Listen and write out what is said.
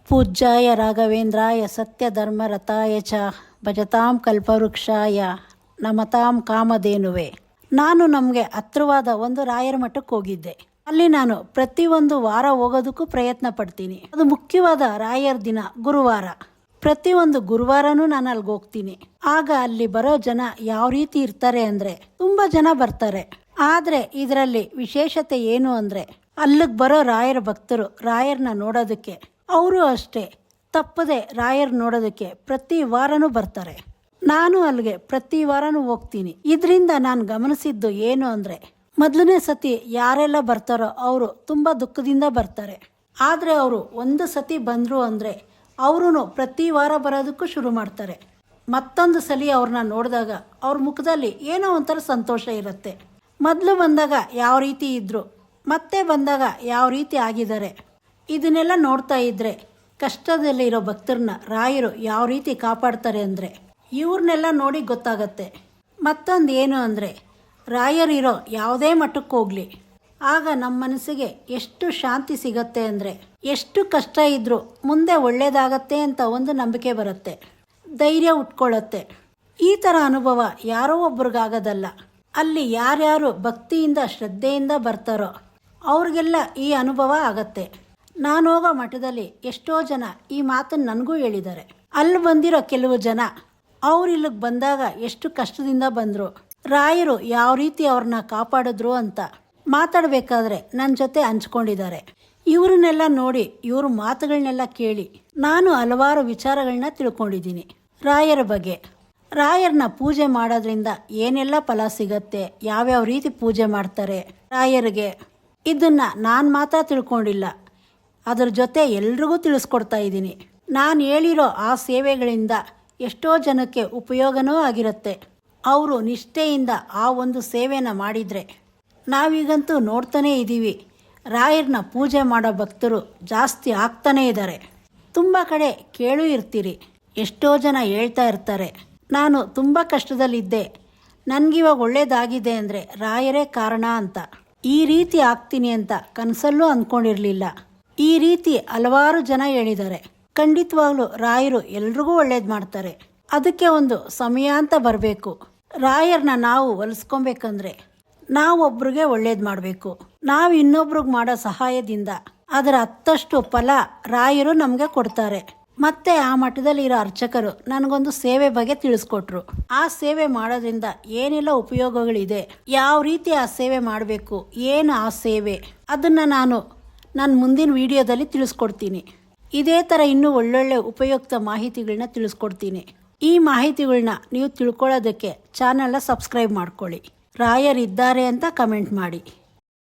ಪೂಜ್ಯಾಯ ರಾಘವೇಂದ್ರಾಯ ಸತ್ಯಧರ್ಮರತಾಯ ಚ ಭಜತಾಂ ಕಲ್ಪವೃಕ್ಷಾಯ ನಮತಾಂ ಕಾಮಧೇನುವೆ. ನಾನು ನಮಗೆ ಹತ್ರವಾದ ಒಂದು ರಾಯರ ಮಠಕ್ಕೆ ಹೋಗಿದ್ದೆ. ಅಲ್ಲಿ ನಾನು ಪ್ರತಿಯೊಂದು ವಾರ ಹೋಗೋದಕ್ಕೂ ಪ್ರಯತ್ನ ಪಡ್ತೀನಿ. ಅದು ಮುಖ್ಯವಾದ ರಾಯರ ದಿನ ಗುರುವಾರ. ಪ್ರತಿಯೊಂದು ಗುರುವಾರನೂ ನಾನು ಅಲ್ಲಿಗೆ ಹೋಗ್ತೀನಿ. ಆಗ ಅಲ್ಲಿ ಬರೋ ಜನ ಯಾವ ರೀತಿ ಇರ್ತಾರೆ ಅಂದರೆ ತುಂಬ ಜನ ಬರ್ತಾರೆ. ಆದರೆ ಇದರಲ್ಲಿ ವಿಶೇಷತೆ ಏನು ಅಂದರೆ ಅಲ್ಲಿಗೆ ಬರೋ ರಾಯರ ಭಕ್ತರು ರಾಯರನ್ನ ನೋಡೋದಕ್ಕೆ ಅವರು ಅಷ್ಟೇ ತಪ್ಪದೆ ರಾಯರ್ ನೋಡೋದಕ್ಕೆ ಪ್ರತಿ ವಾರನೂ ಬರ್ತಾರೆ. ನಾನು ಅಲ್ಲಿಗೆ ಪ್ರತಿ ವಾರನೂ ಹೋಗ್ತೀನಿ. ಇದರಿಂದ ನಾನು ಗಮನಿಸಿದ್ದು ಏನು ಅಂದರೆ ಮೊದಲನೇ ಸತಿ ಯಾರೆಲ್ಲ ಬರ್ತಾರೋ ಅವರು ತುಂಬ ದುಃಖದಿಂದ ಬರ್ತಾರೆ. ಆದರೆ ಅವರು ಒಂದು ಸತಿ ಬಂದರು ಅಂದರೆ ಅವರು ಪ್ರತಿ ವಾರ ಬರೋದಕ್ಕೂ ಶುರು ಮಾಡ್ತಾರೆ. ಮತ್ತೊಂದು ಸಲ ಅವ್ರನ್ನ ನೋಡಿದಾಗ ಅವ್ರ ಮುಖದಲ್ಲಿ ಏನೋ ಒಂಥರ ಸಂತೋಷ ಇರುತ್ತೆ. ಮೊದಲು ಬಂದಾಗ ಯಾವ ರೀತಿ ಇದ್ದರು, ಮತ್ತೆ ಬಂದಾಗ ಯಾವ ರೀತಿ ಆಗಿದ್ದಾರೆ, ಇದನ್ನೆಲ್ಲ ನೋಡ್ತಾ ಇದ್ದರೆ ಕಷ್ಟದಲ್ಲಿರೋ ಭಕ್ತರನ್ನ ರಾಯರು ಯಾವ ರೀತಿ ಕಾಪಾಡ್ತಾರೆ ಅಂದರೆ ಇವ್ರನ್ನೆಲ್ಲ ನೋಡಿ ಗೊತ್ತಾಗತ್ತೆ. ಮತ್ತೊಂದು ಏನು ಅಂದರೆ ರಾಯರಿರೋ ಯಾವುದೇ ಮಠಕ್ಕೆ ಹೋಗಲಿ ಆಗ ನಮ್ಮ ಮನಸ್ಸಿಗೆ ಎಷ್ಟು ಶಾಂತಿ ಸಿಗತ್ತೆ ಅಂದರೆ ಎಷ್ಟು ಕಷ್ಟ ಇದ್ದರೂ ಮುಂದೆ ಒಳ್ಳೆಯದಾಗತ್ತೆ ಅಂತ ಒಂದು ನಂಬಿಕೆ ಬರುತ್ತೆ, ಧೈರ್ಯ ಉಟ್ಕೊಳ್ಳುತ್ತೆ. ಈ ಥರ ಅನುಭವ ಯಾರೋ ಒಬ್ರಿಗಾಗೋದಲ್ಲ. ಅಲ್ಲಿ ಯಾರ್ಯಾರು ಭಕ್ತಿಯಿಂದ ಶ್ರದ್ಧೆಯಿಂದ ಬರ್ತಾರೋ ಅವ್ರಿಗೆಲ್ಲ ಈ ಅನುಭವ ಆಗತ್ತೆ. ನಾನು ಹೋಗೋ ಮಠದಲ್ಲಿ ಎಷ್ಟೋ ಜನ ಈ ಮಾತನ್ನು ನನಗೂ ಹೇಳಿದ್ದಾರೆ. ಅಲ್ಲಿ ಬಂದಿರೋ ಕೆಲವು ಜನ ಅವ್ರು ಇಲ್ಲಿಗೆ ಬಂದಾಗ ಎಷ್ಟು ಕಷ್ಟದಿಂದ ಬಂದರು, ರಾಯರು ಯಾವ ರೀತಿ ಅವ್ರನ್ನ ಕಾಪಾಡಿದ್ರು ಅಂತ ಮಾತಾಡಬೇಕಾದ್ರೆ ನನ್ನ ಜೊತೆ ಹಂಚ್ಕೊಂಡಿದ್ದಾರೆ. ಇವ್ರನ್ನೆಲ್ಲ ನೋಡಿ ಇವ್ರ ಮಾತುಗಳನ್ನೆಲ್ಲ ಕೇಳಿ ನಾನು ಹಲವಾರು ವಿಚಾರಗಳನ್ನ ತಿಳ್ಕೊಂಡಿದ್ದೀನಿ ರಾಯರ ಬಗ್ಗೆ. ರಾಯರನ್ನ ಪೂಜೆ ಮಾಡೋದ್ರಿಂದ ಏನೆಲ್ಲ ಫಲ ಸಿಗತ್ತೆ, ಯಾವ್ಯಾವ ರೀತಿ ಪೂಜೆ ಮಾಡ್ತಾರೆ ರಾಯರಿಗೆ, ಇದನ್ನು ನಾನು ಮಾತ್ರ ತಿಳ್ಕೊಂಡಿಲ್ಲ, ಅದ್ರ ಜೊತೆ ಎಲ್ರಿಗೂ ತಿಳಿಸ್ಕೊಡ್ತಾ ಇದ್ದೀನಿ. ನಾನು ಹೇಳಿರೋ ಆ ಸೇವೆಗಳಿಂದ ಎಷ್ಟೋ ಜನಕ್ಕೆ ಉಪಯೋಗನೂ ಆಗಿರುತ್ತೆ. ಅವರು ನಿಷ್ಠೆಯಿಂದ ಆ ಒಂದು ಸೇವೆನ ಮಾಡಿದರೆ ನಾವೀಗಂತೂ ನೋಡ್ತಾನೇ ಇದ್ದೀವಿ, ರಾಯರನ್ನ ಪೂಜೆ ಮಾಡೋ ಭಕ್ತರು ಜಾಸ್ತಿ ಆಗ್ತಾನೇ ಇದ್ದಾರೆ. ತುಂಬ ಕಡೆ ಕೇಳೂ ಇರ್ತೀರಿ, ಎಷ್ಟೋ ಜನ ಹೇಳ್ತಾ ಇರ್ತಾರೆ ನಾನು ತುಂಬ ಕಷ್ಟದಲ್ಲಿದ್ದೆ, ನನಗಿವಾಗ ಒಳ್ಳೇದಾಗಿದೆ ಅಂದರೆ ರಾಯರೇ ಕಾರಣ ಅಂತ. ಈ ರೀತಿ ಆಗ್ತೀನಿ ಅಂತ ಕನಸಲ್ಲೂ ಅಂದ್ಕೊಂಡಿರಲಿಲ್ಲ. ಈ ರೀತಿ ಹಲವಾರು ಜನ ಹೇಳಿದ್ದಾರೆ. ಖಂಡಿತವಾಗ್ಲೂ ರಾಯರು ಎಲ್ರಿಗೂ ಒಳ್ಳೇದು ಮಾಡ್ತಾರೆ. ಅದಕ್ಕೆ ಒಂದು ಸಮಯ ಅಂತ ಬರಬೇಕು. ರಾಯರನ್ನ ನಾವು ಒಲಿಸ್ಕೊಬೇಕಂದ್ರೆ ನಾವು ಒಬ್ರಿಗೆ ಒಳ್ಳೇದು ಮಾಡಬೇಕು. ನಾವು ಇನ್ನೊಬ್ರಿಗೆ ಮಾಡೋ ಸಹಾಯದಿಂದ ಅದರ 10 ಫಲ ರಾಯರು ನಮಗೆ ಕೊಡ್ತಾರೆ. ಮತ್ತೆ ಆ ಮಠದಲ್ಲಿರೋ ಅರ್ಚಕರು ನನಗೊಂದು ಸೇವೆ ಬಗ್ಗೆ ತಿಳಿಸ್ಕೊಟ್ರು. ಆ ಸೇವೆ ಮಾಡೋದ್ರಿಂದ ಏನೆಲ್ಲ ಉಪಯೋಗಗಳಿದೆ, ಯಾವ ರೀತಿ ಆ ಸೇವೆ ಮಾಡಬೇಕು, ಏನು ಆ ಸೇವೆ, ಅದನ್ನು ನಾನು ನನ್ನ ಮುಂದಿನ ವಿಡಿಯೋದಲ್ಲಿ ತಿಳಿಸ್ಕೊಡ್ತೀನಿ. ಇದೇ ಥರ ಇನ್ನೂ ಒಳ್ಳೊಳ್ಳೆ ಉಪಯುಕ್ತ ಮಾಹಿತಿಗಳನ್ನ ತಿಳಿಸ್ಕೊಡ್ತೀನಿ. ಈ ಮಾಹಿತಿಗಳನ್ನ ನೀವು ತಿಳ್ಕೊಳ್ಳೋದಕ್ಕೆ ಚಾನಲ್ನ ಸಬ್ಸ್ಕ್ರೈಬ್ ಮಾಡ್ಕೊಳ್ಳಿ. ರಾಯರಿದ್ದಾರೆ ಅಂತ ಕಮೆಂಟ್ ಮಾಡಿ.